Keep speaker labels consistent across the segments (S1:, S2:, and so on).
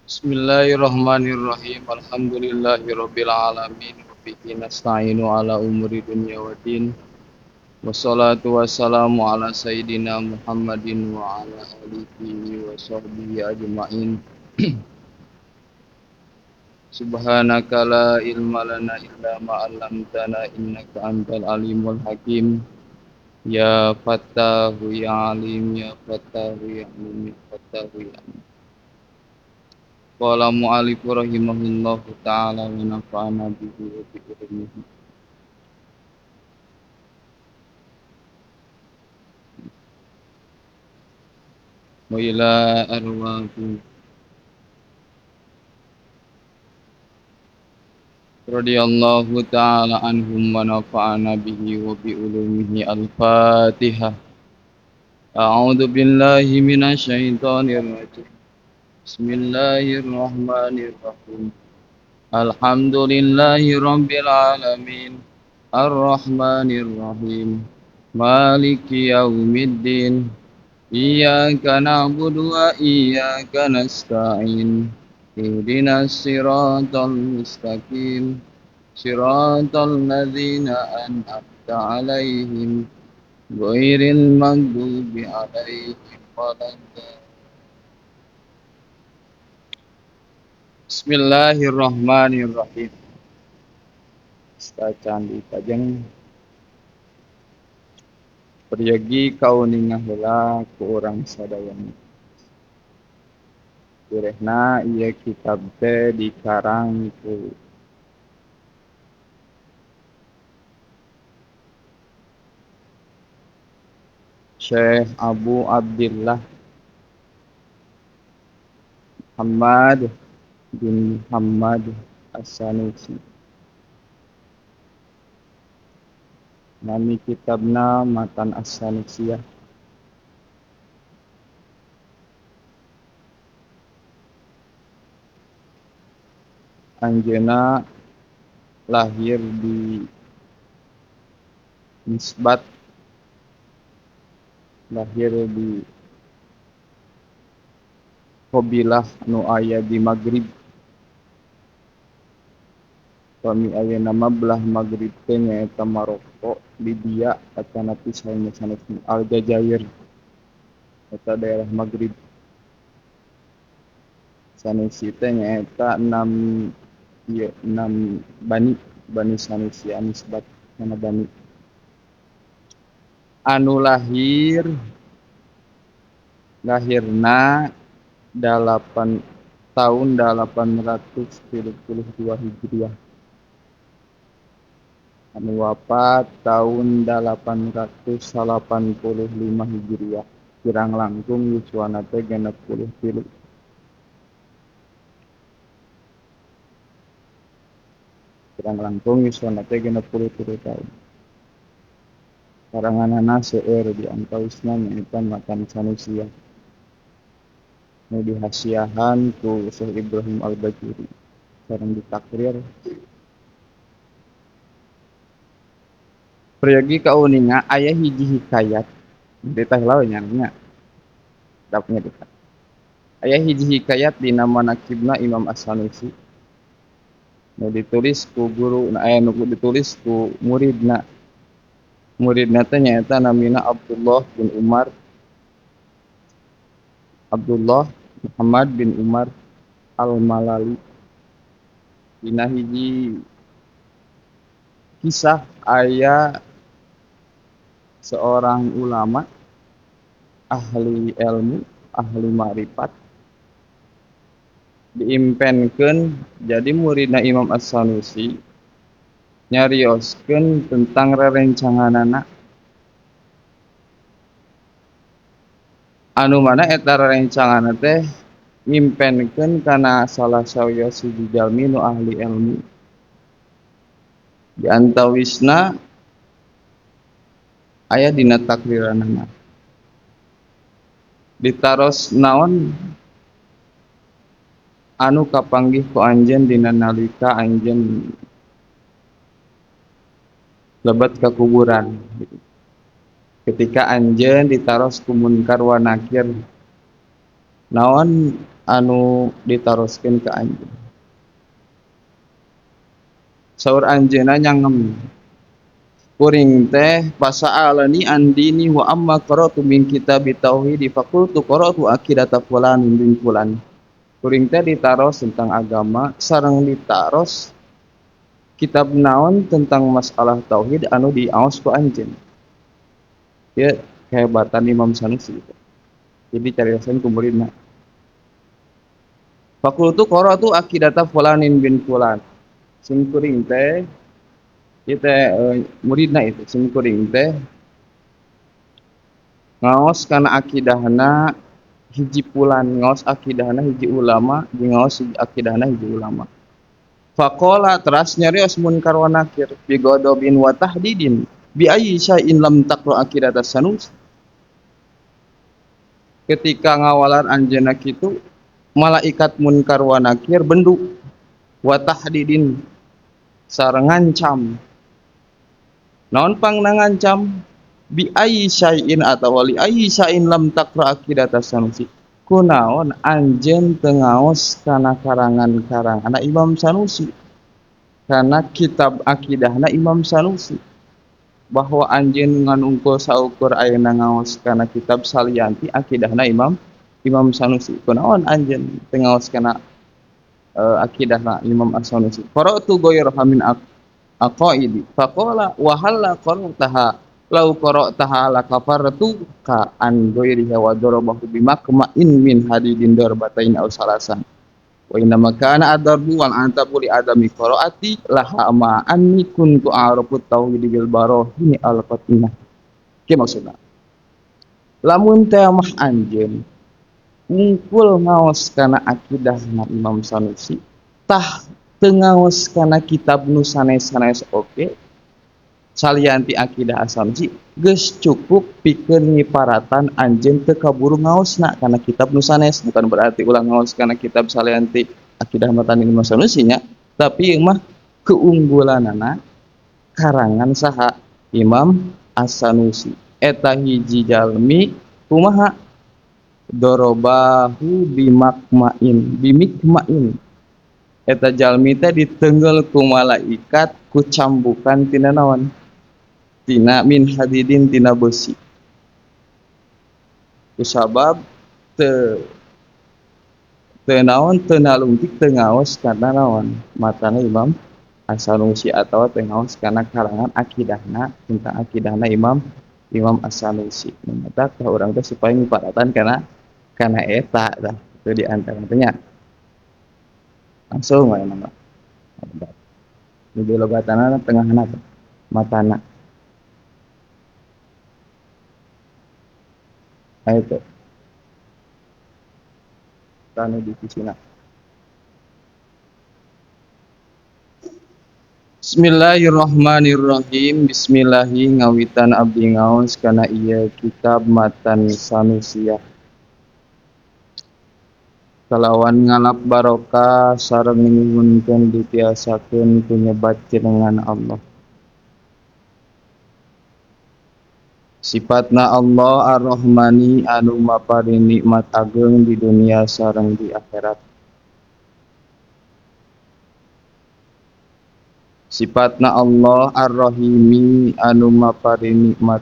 S1: Bismillahirrahmanirrahim. Alhamdulillahirabbil alamin. Wa bihi nasta'inu ala umuri dunya waddin. Wassalatu wassalamu ala sayyidina Muhammadin wa ala alihi wa sahbihi ajma'in. Subhanaka la ilma lana illa ma 'allamtana innaka antal alimul hakim. Ya Fattahu ya Alim ya Fattahu ya Alim ya Fattahu ya Alim. Qala mu'allifu rahimahullahu ta'ala wa nafa'ana bihi wa bi ilmihi. Wa ila arwahi radhiyallahu ta'ala anhum wa nafa'ana bihi wa bi ulumihi. Al-Fatihah. A'udzu billahi minasy syaithanir rajim. Bismillahirrahmanirrahim. Alhamdulillahi rabbil alamin. Ar-Rahmanir Rahim. Maliki yaumiddin. Iyyaka na'budu wa iyyaka nasta'in. Ihdinas siratal mustaqim. Siratal ladzina an'amta 'alaihim ghairil maghdubi 'alaihim waladdallin. Bismillahirrahmanirrahim. Candi pajeng peryogi kauninga heula ku urang sadayana. Direhna ieu kitab teh dikarang ku Syekh Abu Abdillah Muhammad bin Muhammad As-Sanusi. Nami kitabna Matan As-Sanusiyah. Anjeunna lahir di Nisbat, lahir di Qabilah nu aya di Maghrib. Kami ayeuna mah belah Maghrib teh nyaeta Maroko, Libya, atana pisan sanesna Aljazair. Eta daerah Maghrib. Sanusi teh nyaeta 6 Bani Sanusi Nisbat kana Bani. Anu lahirna 832 Hijriah. Anu wafat tahun 885 Hijriah. Kirang langkung yuswana teh 63. Kirang langkung yuswana teh 63 tahun. Karanganana seueur di antawisna nyaeta Matan Sanusiyah. Nu dihasiahan ku Syekh Ibrahim Al-Bajuri sareng ditakrir. Peryogi kauninga aya hiji hikayat ditah heula nya dapnya kita. Aya hiji hikayat dina manaqibna Imam As-Sanusi. Nu ditulis ku guru, aya nu ditulis ku muridna. Muridna teh nyaeta namina Abdullah Muhammad bin Umar Al-Malali. Dina hiji kisah aya seorang ulama ahli ilmu, ahli ma'rifat diimpenkeun jadi muridna Imam As-Sanusi nyarioskeun tentang rerencanganana. Anu mana eta rerencanganna teh ngimpenkeun kana salah sawiya siji jalmi nu ahli ilmu. Di antawisna aya dina takriranana. Ditaros naon anu kapanggih ku anjeun dina nalika anjeun lebet ka kuburan. Ketika anjeun ditaros ku Munkar wa Nakir, naon anu ditaroskeun ka anjeun. Saur anjeunna nyangem, kuring teh pasa'alani andini wa amma qara'tu min kitabit tauhid faqultu qara'tu aqidata fulan bin fulan. Kuring teh ditaros tentang agama sareng ditaros kitab naon tentang masalah tauhid anu diaos ku anjeun. Ieu kehebatan Imam Sanusi. Jadi carioskeun ku muridna. Fakultu qara'tu aqidata fulanin bin fulan. Sim kuring teh ieu teh muridna itu sim kuring teh ngaos kana akidahna hiji fulan, ngaos akidahna hiji ulama, jeung ngaos akidahna hiji ulama. Faqala teras nyarios Munkar wa Nakir bi ghadabin wa tahdidin bi ayyi syai'in lam taqra aqidata Sanusi. Ketika ngawalar anjeunna kitu malaikat Munkar wa Nakir bendu wa tahdidin sareng ngancam. Naon pangna ngancam? Bi ayyi syai'in atawa li ayyi syai'in lam taqra aqidata Sanusi. Kunaon anjeun teu ngaos kana karangan-karanganna Imam Sanusi, kana kitab akidahna Imam Sanusi, bahwa anjeun ngan unggul saukur ayeuna ngaos kana kitab salianti akidahna Imam Sanusi. Kunaon anjeun teu ngaos kana akidahna Imam As-Sanusi. Qara'tu ghayraha min aqaidi faqala wa halla qara'taha law qara'taha la kafartu ka an ghairiha wa darabahu bimakma'in min hadidin darbatain aw salasan wa inna makana adarbu wal antabu li adami qiraati laha ma anni kuntu a'rafu tauhid bil barahini al qatinah. Kieu maksudna, lamun teh mah anjeun ngungkul ngaos kana akidahna Imam Sanusi tah teu ngaos kana kitab nu sanes-sanes oge salianti akidah As-Sanusi geus cukup pikeun nyiparatan anjeun teu kaburu ngaosna kana kitab nu sanes. Bukan berarti ulah ngaos kana kitab salianti akidah matan Imam Sanusi nya, tapi ieu mah keunggulanana karangan saha Imam As-Sanusi. Eta hiji jalmi kumaha dorobahu bimikmain. Eta jalmi teh diteunggel ku malaikat ku cambukan tina naon? Tina min hadidin tina besi. Kusabab teu teu naon teu nalungtik teu ngaos kana naon matana Imam As-Sanusi atawa teu ngaos kana karangan akidahna tentang akidahna Imam As-Sanusi. Eta ka urang teh supaya nyiparatan kana eta tah teu di antara nya. Langsung we nama. Di logatana tengahna matana. Aya teh. Tanu divisina. Bismillahirrahmanirrahim. Bismillahi ngawitan abdi ngaos kana ieu kitab matan Sanusiyah. Kalawan ngalap barokah sareng nyuwunkeun ditiasakeun penyebat jenengan Allah. Sifatna Allah Ar-Rahmani anu maparing nikmat ageung di dunia sareng di akhirat. Sifatna Allah Ar-Rahimi anu maparing nikmat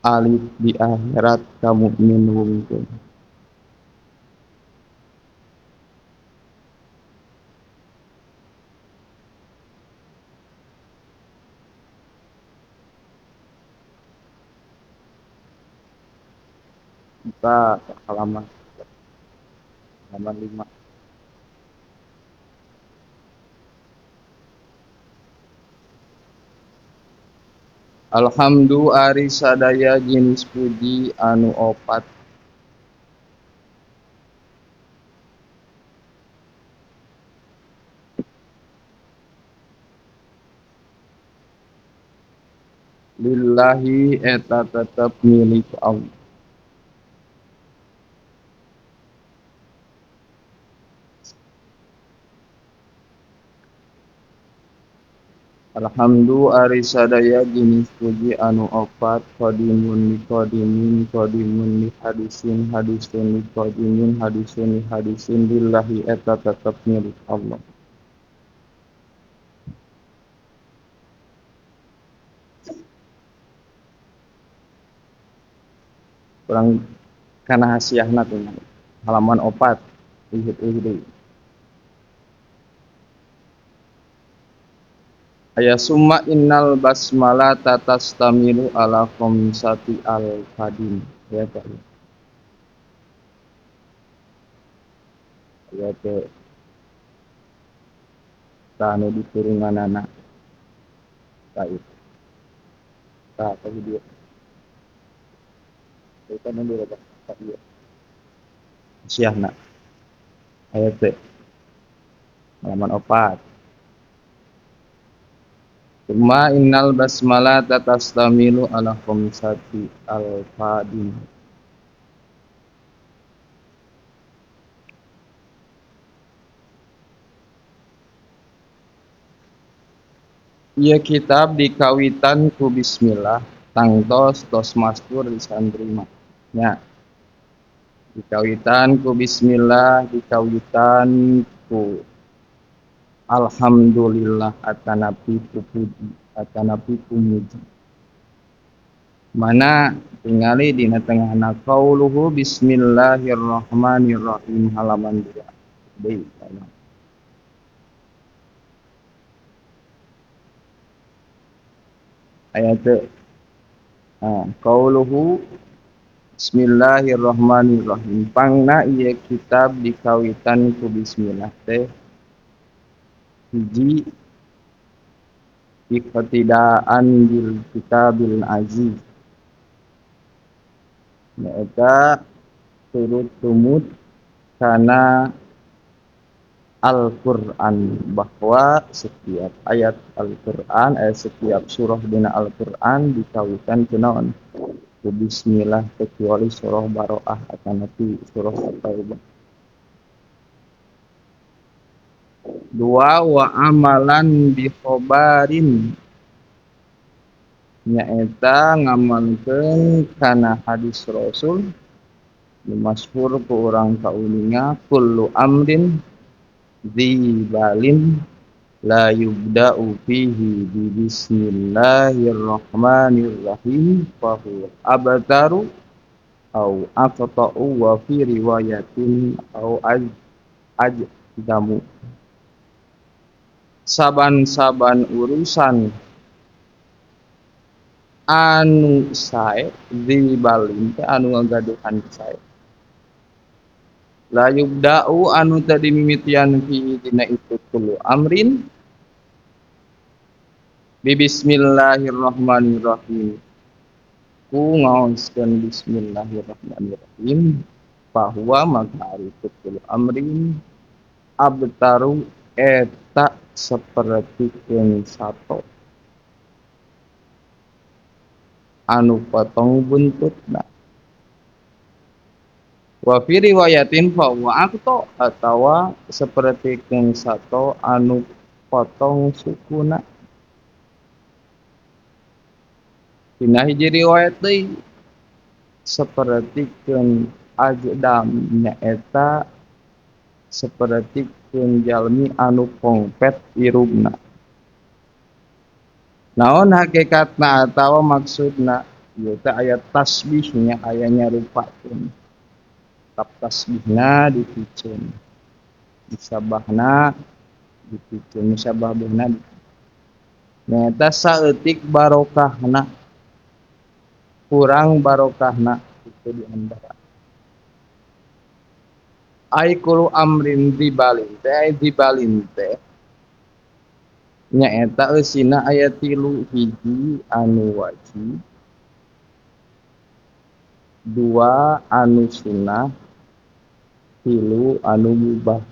S1: alif di akhirat ka mukmin wungkul. Kita halaman 5. Alhamdu ari sadaya jenis puji anu opat. Lillahi eta tetep milik Allah. Alhamdu ari sadaya jenis puji anu opat qadimun li qadimin qadimun li hadisin li hadisin lillahi eta tetep milik Allah. Kurang kana hasiahna tuh halaman opat ihit aya summa innal basmala tatastamilu ala khamsati al qadim ya Pak ya teh tanu diturunganana baik ta tadi dia kita nanti ada tak dia siahna ayat teh halaman opat summa innal basmala tatastamilu ala khamsati al qadim. Ieu kitab dikawitan ku bismillah tangtos tos mastur disantrima nya dikawitan ku bismillah dikawitan ku alhamdulillah atanapi ku puji atanapi ku muji mana tingali dina tengahna qauluhu bismillahirrahmanirrahim halaman 2 deui ayat teh qauluhu bismillahirrahmanirrahim pangna ieu kitab dikawitan ku bismillah teh hiji iqtidaan bil kitabil aziz nyaeta turut tumut kana Al-Quran bahwa setiap ayat Al-Quran setiap surah dina Al-Quran dikawitan ku naon ku bismillah kecuali surah Baroah atau nanti surah At-Taubah. Dua wa amalan bi khobarin nyaeta ngamalkeun kana hadis Rasul masyhur ku urang kauninga kullu amrin dzibalin la yubda'u fihi bi bismillahirrahmanirrahim fa huwa abtaru au aqta'u wa fi riwayatin au ajdamu saban-saban urusan anu sae dzibalin teh anu ngagaduhan sae la yubda'u anu tadi mimitian fi dina itu kullu amrin bi bismillahirrahmanirrahim ku ngaoskeun bismillahirrahmanirrahim bahwa maka ari kullu amrin abtaru eta sapertikeun sato anu potong buntutna wa fi riwayatin fa wa aqta atawa sapertikeun sato anu potong sukuna dina hiji riwayat deui sapertikeun ajdam nyaeta sapertikeun jalmi anu pongpet irungna naon hakikatna atawa maksudna ieu teh aya tasbihnya aya nyarupakeun tap tasbihna dipikeun disabahna dipikeun musabahna nyaeta saeutik barokahna kurang barokahna itu diantara ai kulu amrin dibalin teh nyaeta eusina aya 3 hiji anu wajib 2 anu sunnah 3 anu mubah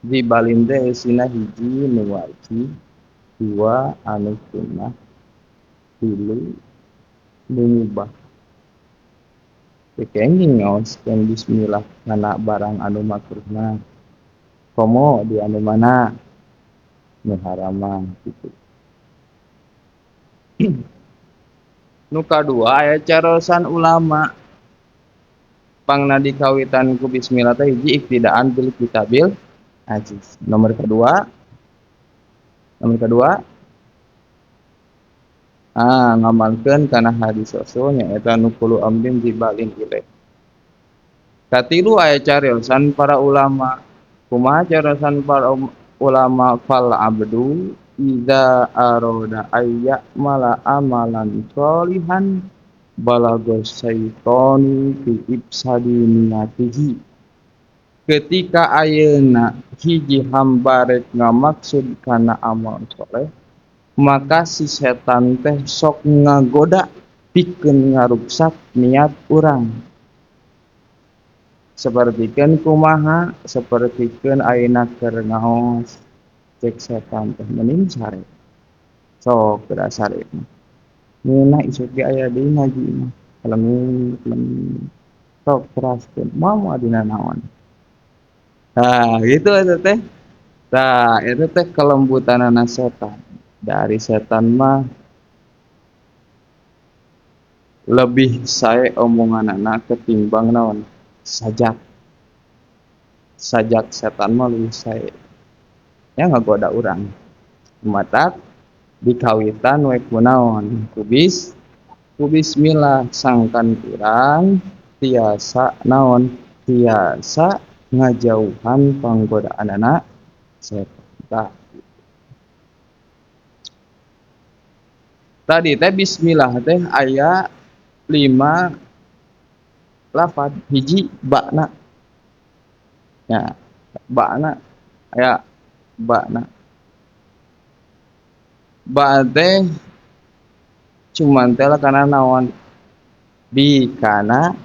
S1: dibalin teh eusina hiji nu wajib 2 anu sunnah 3 nu mubah kenging ngaoskeun bismillah kana barang anu makruhna komo di anu mana nu haramah gitu. Nu kadua aya carosan ulama pangna dikawitan ku bismillah teh hiji iktidaan bil kitabil aziz. Nomor kedua ngamalkeun kana hadis rasul nyaeta nu qulu amrin dibalin ilaih. Katilu aya cariosan para ulama. Kumaha cariosan para ulama fal abdu idza aroda ayya mala amalan sholihan balagos syaitoni fi ibsadi niyatihi. Ketika ayeuna hiji hamba rek ngamaksud kana amal soleh, maka si setan teh sok ngagoda pikeun ngaruksak niat urang. Sapertikeun kumaha? Sapertikeun ayeuna keur ngaos cek setan teh mending sare. Sok teu sare mah. Ngeuna isuk ge aya deui ngaji mah. Kelem sok teraskeun moal dina naon. Gitu eta teh. Itu teh kelembutanana setan. Dari setan mah lebih sae omonganana ketimbang naon? Sajak. Sajak setan mah lebih sae. Ya ngagoda urang. Matak dikawitan we kunaon? Ku bismillah sangkan urang tiasa naon? Tiasa ngajauhan panggodaanana setan. Tadi teh bismillah teh aya 5 lafad hiji ba'na. Ya, ba'na aya ba'na. Ba teh cuman teh kana naon? Bi kana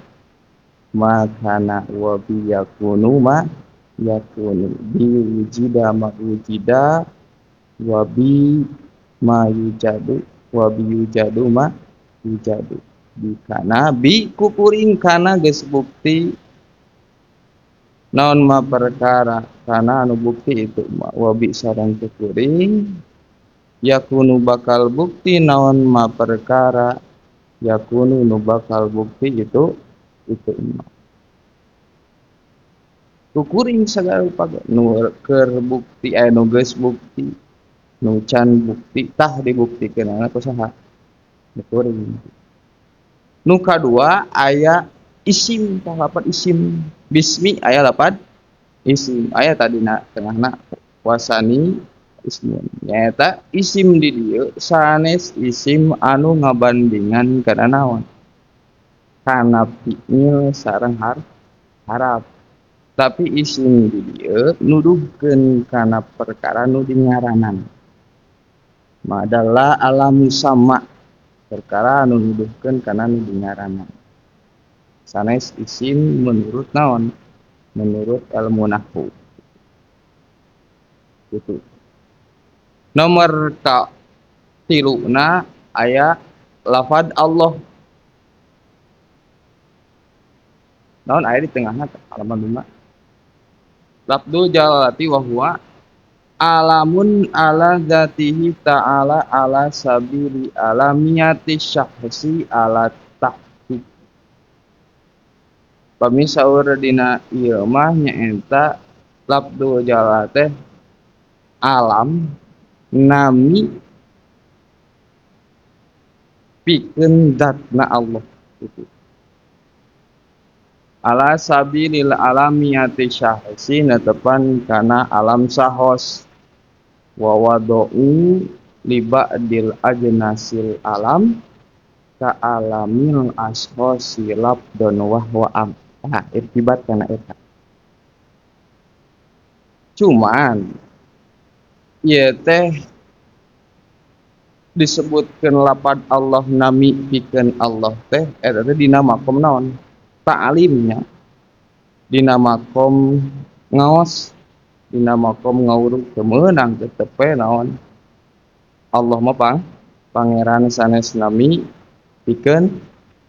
S1: makana wa bi yakunu ma yakunu bi wujida ma wujida wa bi ma yujadu wa bi yujadu ma yujadu. Bi kana bi kukuring kana geus bukti naon ma perkara kana anu bukti itu ma wa bi sareng kukuring yakunu bakal bukti naon ma perkara yakunu nu bakal bukti itu ma kukuring sagala rupa nu keur bukti nu geus bukti nu can bukti tah dibuktikeun ku saha kukuring. Nu kadua aya isim tah lapad isim bismi aya lapad isim aya tadina tengahna wasani ismun nyaeta isim di dieu sanes isim anu ngabandingan kana naon? Kana fiil sareng haraf. Tapi isim di dieu nuduhkeun kana perkara nu dingaranan. Madalla alam musamma perkara anu nuduhkeun kana nu dingaranan. Sanes isim menurut naon? Menurut ilmu nahwu. Gitu. Nomor tiluna aya lafad Allah. Naon aya di tengahna halaman 5. Lafdul jalalati wa huwa alamun ala dzatihi ta'ala ala sabili alamiyati syakhsi ala tahqiq. Pami saur dina ieu mah nyaeta lafdul jalal teh alam nami pikeun zatna Allah gitu. Ala sabilil alamiyati syahsi netepan kana alam sahos wa wada'u li ba'dil ajnasil alam ka alamil ashasi labdon wa huwa am. Irtibat kana eta. Cuman ieu teh disebutkeun lapad Allah nami pikeun Allah teh eta teh dina makom naon? Ta'limnya. Dina makom ngaos, dina makom ngawurug teu meunang tetep we naon? Allah mah pangeran sanes nami pikeun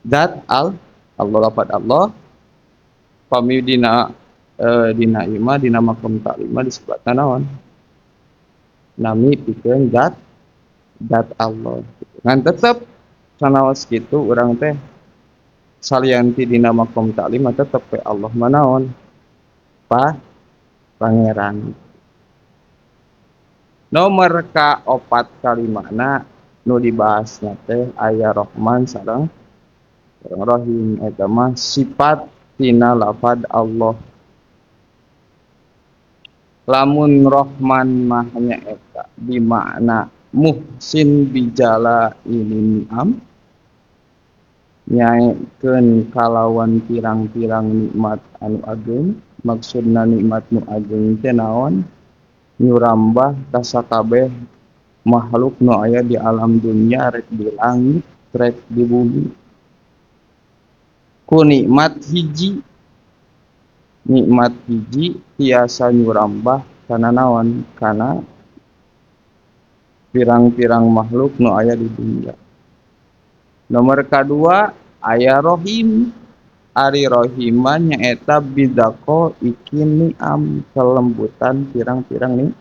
S1: zat Allah lapad Allah pami dina dina makom ta'limah disebutna naon? nami pikeun dat Allah. Ngan tetep sanaos kitu urang teh salianti dina makom taklim tetep we Allah manaon pangeran. Nomor kaopat kalimana nu dibahasna teh aya Rahman sareng Rahim eta mah sifat tina lafad Allah. Lamun Rahman mah nyaeta di makna muhsin bijala ini ni'am nyaekeun kalawan pirang-pirang nikmat anu agung. Maksudna nikmat nu agung teh naon? Nyurambah ka sakabeh makhluk nu aya di alam dunia rek di langit rek di bumi. Ku nikmat hiji tiasa nyurambah kana naon? Kana pirang-pirang makhluk nu aya di dunia. Nomor kadua aya Rohim. Ari Rohiman nyaeta bidako ikin ni'am kelembutan pirang-pirang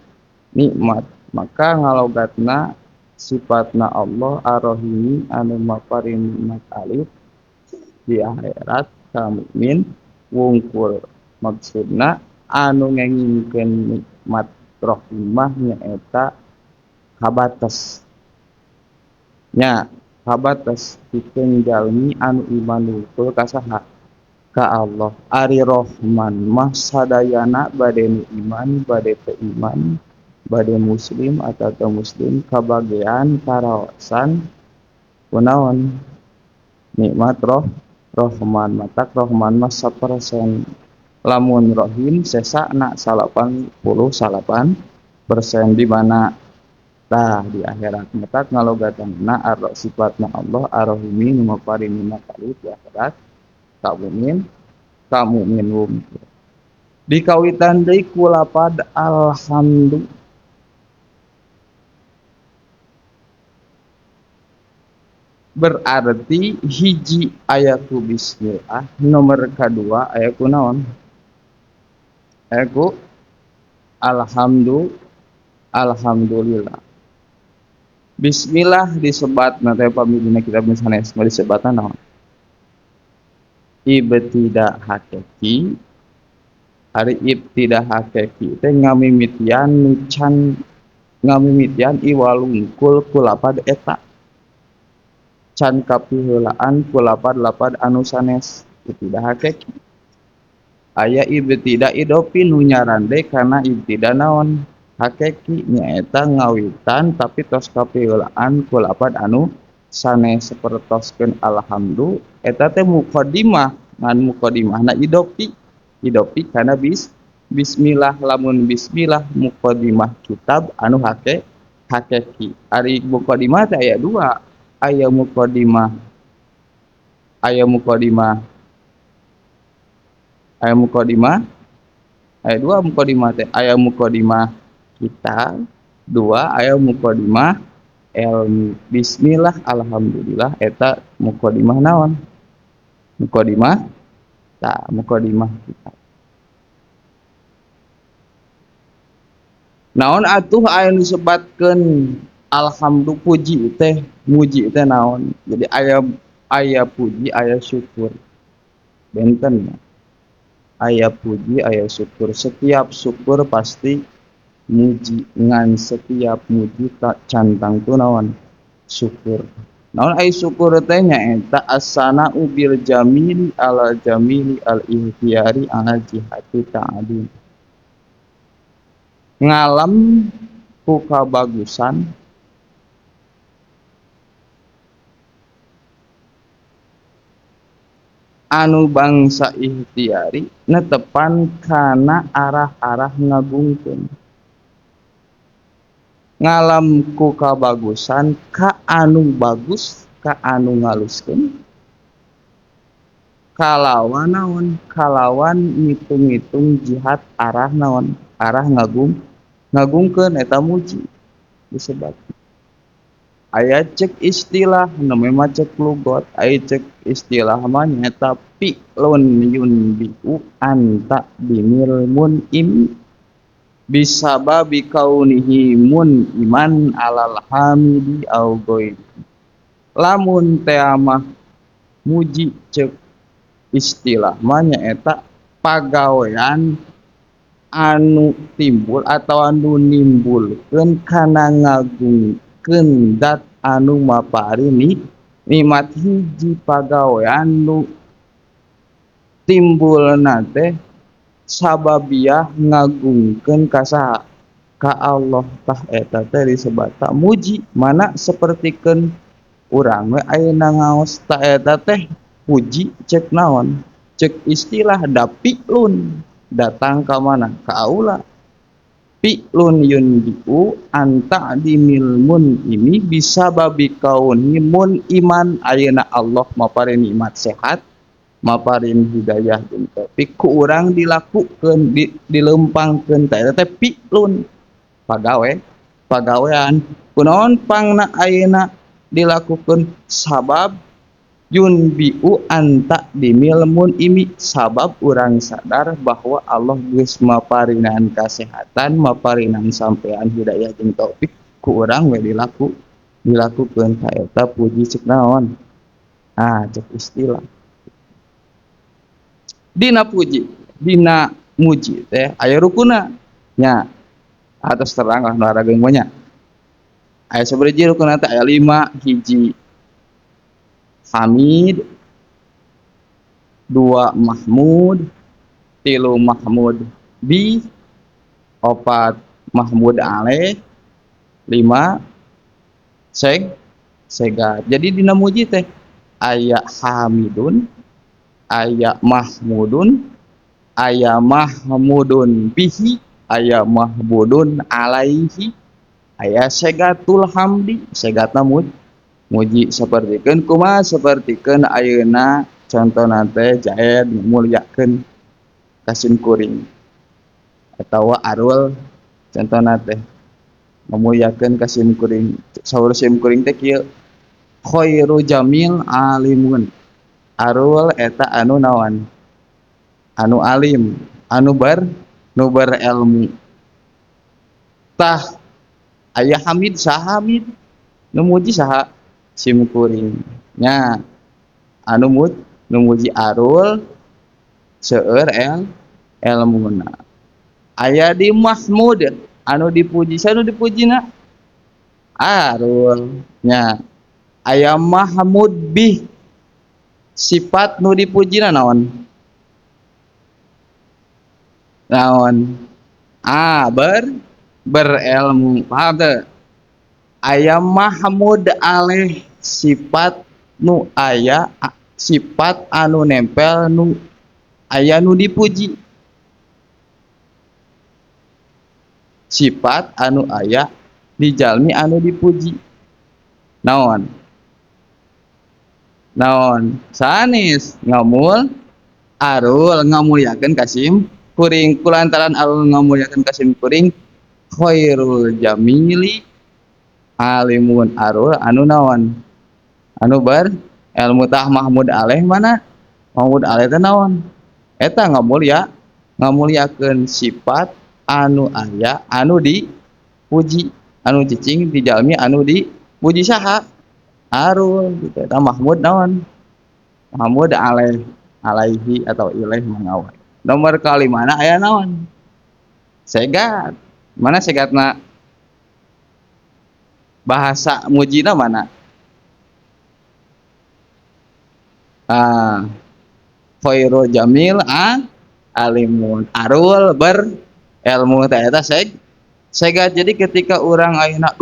S1: nikmat. Maka ngalogatna sifatna Allah Ar-Rahimi anu mapari nikmat alif di akhirat ka mukmin wungkul. Maksudna anu ngengingkeun nikmat Rahimah nyaeta habates. Nya habates pikeun jalmi anu iman wungkul ka saha? Ka Allah. Ari Rahman mah sadayana bade nu iman bade teu iman bade muslim atau teu muslim kabagean karaosan kunaon nikmat Rahman. Matak Rahman mah 100%. Lamun Rahim sesana 88% di mana tah di akhirat. Matak ngalogatanna sifatna Allah Ar-Rahimi nu mapari nikmat alif di akhirat ka mukmin wungkul. Dikawitan deui ku lapad alhamdu. Berarti hiji aya ku bismillah, nomor kadua aya ku naon? Aya ku alhamdulillah. Bismillah disebatna teh pamilina kitab sanes disebatna naon? Ibtidah hakiki. Ari ibtidah hakiki teh ngamimitian iwalungkul ku lapad eta. Can kapiheulaan ku lapad-lapad anu sanes ibtidah hakiki. Aya ibtidah idopi nu nyarande kana ibtidah naon? Hakiki nyaeta ngawitan tapi tos kapiheulaan ku lapad anu sanes sapertoskeun alhamdu eta teh muqaddimah. Ngan muqaddimahna idopi kana bismillah. Lamun bismillah muqaddimah kitab anu hakiki. Ari muqaddimah teh aya dua. Aya muqaddimah aya dua muqaddimah teh. Aya muqaddimah kitab, dua aya muqaddimah ilmi. Bismillah alhamdulillah eta muqaddimah naon? Muqaddimah kitab. Naon atuh aya nu disebatkeun alhamdu puji teh, muji teh naon? Jadi aya puji aya syukur. Benten aya puji aya syukur. Setiap syukur pasti muji. Ngan setiap muji cantang tu naon? Syukur. Naon ai syukur teh nyaeta as-sana'u bil jamili ala jamili al-ihtiyari ala jihati ta'adin. Ngalam ku kabagusan anu bangsa ihtiyari netepan kana arah-arah ngagungkeun. Ngalam ku kabagusan ka anu bagus ka anu ngaluskeun kalawan naon? Kalawan ngitung-ngitung jihad arah naon? Arah ngagungkeun eta muji disebut. Aya cek istilah namanya cek lugot. Aya cek istilah mah nyaeta fi'lun yunbi'u anta binil mun'im bisababi kaunihi mun iman alal hamidi au goib. Lamun teh mah muji cek istilah mah nyaeta pagawean anu timbul atau anu nimbulkeun kana ngagungkeun dat anu maparini nikmat hiji pagawean nu timbulna teh sababiah ngagungkeun ka saha ka Allah tah eta teh disebata muji mana sapertikeun urang we ayeuna ngaos ta eta teh puji cek naon cek istilah dapiklun datang ka mana ka aula piklun yundiu anta dimilmun ini bisa babi kauni mun iman ayeuna Allah mapare nikmat sehat maparin hidayah jeung taufik ku urang dilakukeun dilempangkeun ta eta teh piklun pagawean kunaon pangna ayeuna dilakukeun sabab yunbiu anta dimilmun imi sabab urang sadar bahwa Allah geus maparinan kasehatan maparinan sampean hidayah jeung taufik ku urang we dilakukeun ka eta puji cek naon cek istilah dina puji dina muji teh aya rukunna nya atas terang lah olahraga nya aya sabaraha rukunna teh aya 5 hiji Hamid 2 Mahmud 3 Mahmud bi 4 Mahmud aleh 5 segat. Jadi dina muji teh aya Hamidun aya Mahmudun aya Mahmudun bihi aya Mahmudun alaihi aya segatul hamdi segatna muji sapertikeun kumaha sapertikeun ayeuna contohna teh jaed mulyakeun kasim kuring atawa arul contohna teh memulyakeun kasim kuring saur sim kuring teh kieu khairu jamil alimun arul eta anu naon anu alim anu berilmu tah aya hamid saha hamid nu muji saha sim kuring nya anu muji arul seueur ilmuna aya di Mahmud anu dipuji sanu dipujina arul nya aya Mahmud bih sifat nu dipujina naon berilmu paham teu aya Mahmud aleh sifat nu aya sifat anu nempel nu aya nu dipuji sifat anu aya di jalmi anu dipuji naon sanes ngamul arul ngamulyakeun kasim kuring kulantaran arul ngamulyakeun kasim kuring khairul jamili alimun arul anu naon anu ilmu tah Mahmud aleh mana Mahmud aleh teh naon eta ngamulyakeun sifat anu aya anu dipuji anu cicing dijalmi anu dipuji saha arul gitu eta Mahmud naon Mahmud aleh alaihi atau ilaih mangawai nomor kalimana aya naon segat mana segatna bahasa mujina mana khairul jamil alimun arul berilmu eta segat. Jadi ketika orang ayeuna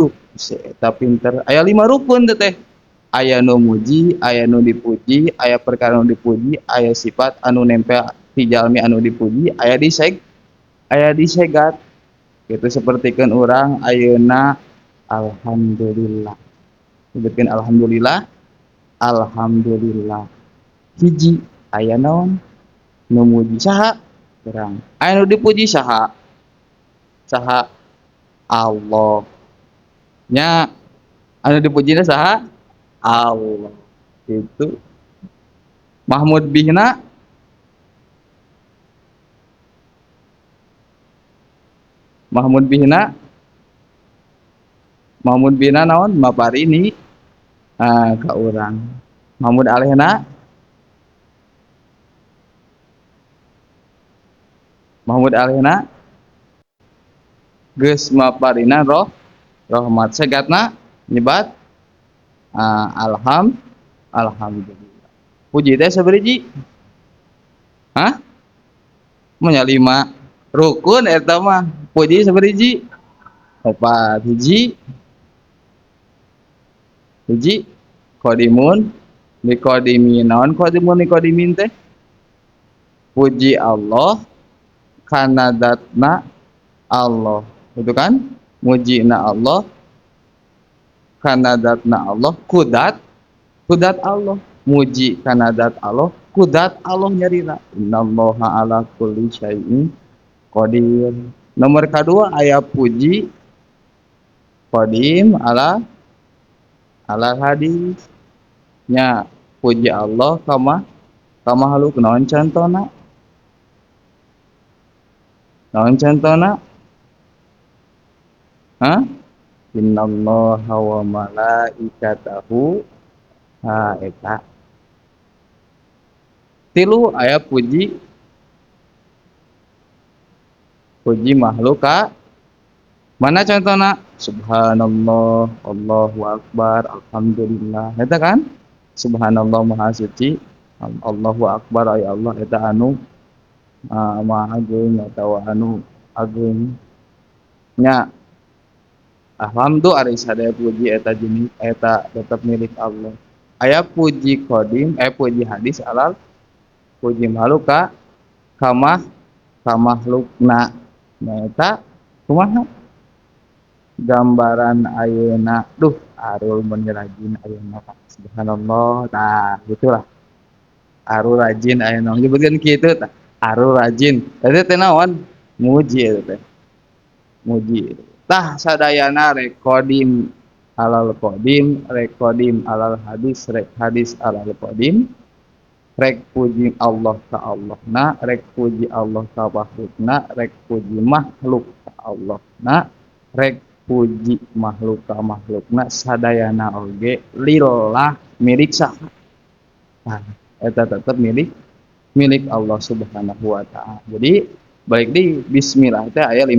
S1: eta pinter aya 5 rukun teh aya nu muji aya nu dipuji aya perkara nu dipuji aya sifat anu nempel ti jalmi anu dipuji aya disegat gitu sapertikeun urang ayeuna alhamdulillah sebutkeun alhamdulillah hiji aya naon nu muji saha urang aya nu dipuji saha Allah nya anu dipujina saha Allah itu Mahmud bihna Mahmud bihna, Mahmud bihna naon maparini ka urang. Mahmud alehna, Mahmud alehna geus maparina rahmat segatna nyebat alhamdulillah. Puji teh sabariji? Hah? Monya 5 rukun eta mah. Puji sabariji? 4. Hiji qadimun liqadimin. Naon qadimun liqadimin teh? Puji Allah kana datna Allah. Itu kan? Mujina Allah kana datna Allah, kudat Allah. Muji kana dat Allah, kudat Allah nyarina. Innallaha ala kulli syai'in qadir. Nomor kedua aya puji qadim ala hadis nya puji Allah kama haluk naon cantona hah innallaha wa malaikatahu eta tilu aya puji makhluk mana contohna subhanallah Allahu akbar alhamdulillah eta kan subhanallah maha suci Allahu akbar aya Allah eta anu maha agung atawa anu agung nya alhamdulillah ari sadaya puji eta jenis eta tetap milik Allah. Aya puji qadim puji hadis alal puji makhluk ka makhlukna nya eta kumaha gambaran ayeuna duh arul mun rajin ayeuna subhanallah tah gitulah arul rajin ayeuna nyebutkeun kitu tah arul rajin eta teh naon muji eta teh muji tah sadayana rek qadim alal qadim rek qadim alal hadis rek hadis alal qadim rek puji Allah ka Allahna rek puji Allah ka makhlukna rek puji makhluk ka Allahna rek puji makhluk ka makhlukna sadayana oge lillah milik saha nah, eta tetep milik Allah Subhanahu wa taala. Jadi balik di bismillah teh aya 5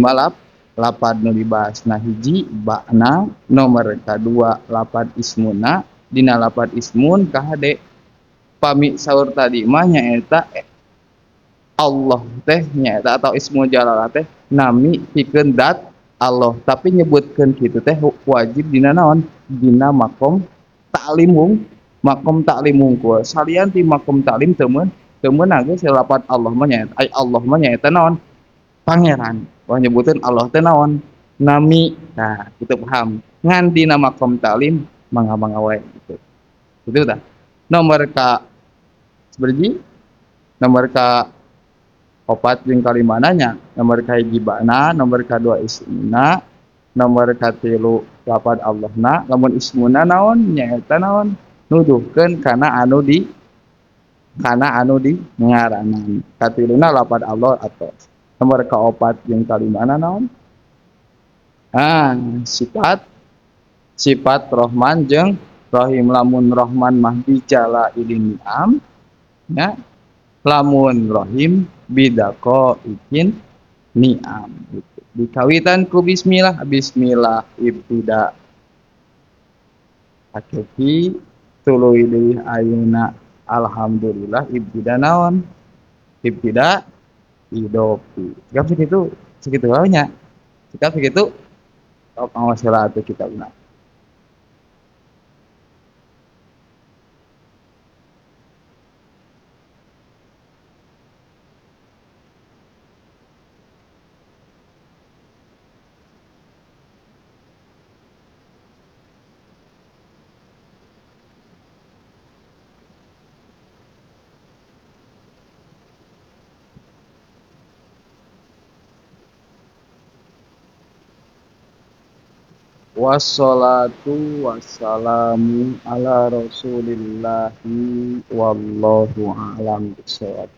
S1: lapad nu dibahasna hiji ba'na nomor kadua lapad ismuna dina lapad ismun kahade pami saur tadi mah nyaeta Allah teh nyaeta atau ismu jalalah teh nami pikeun dat Allah tapi nyebutkeun kitu teh wajib dina naon dina makom taklim hungkul salian ti makom taklim teu meunang geus lapat Allah mah nyaeta Allah mah nyaeta naon pangeran wah nyebutkeun Allah teh naon nami nah kitu paham ngan dina makom taklim mangga we gitu kitu tah nomor ka seberji nomor ka opat jeung kalimananya nomor kahiji ba'na nomor kadua ismuna nomor katilu lapad Allahna lamun ismuna naon nyaeta naon nuduhkeun kana anu di ngaranan katiluna lapad Allah atau nomor kaopat jeung kalimana naon sifat Rahman jeung Rahim lamun Rahman mah bijala iliniam nya lamun Rahim bidako ikin ni'am gitu. Dikawitan ku bismillah ibtida hakiki tuluy deui ayeuna alhamdulillah ibtida naon ibtida idopi sikap segitu wae nya sikap segitu masalah atuh kita guna wassalatu wassalamu ala rasulillahi wallahu a'lam bishawab.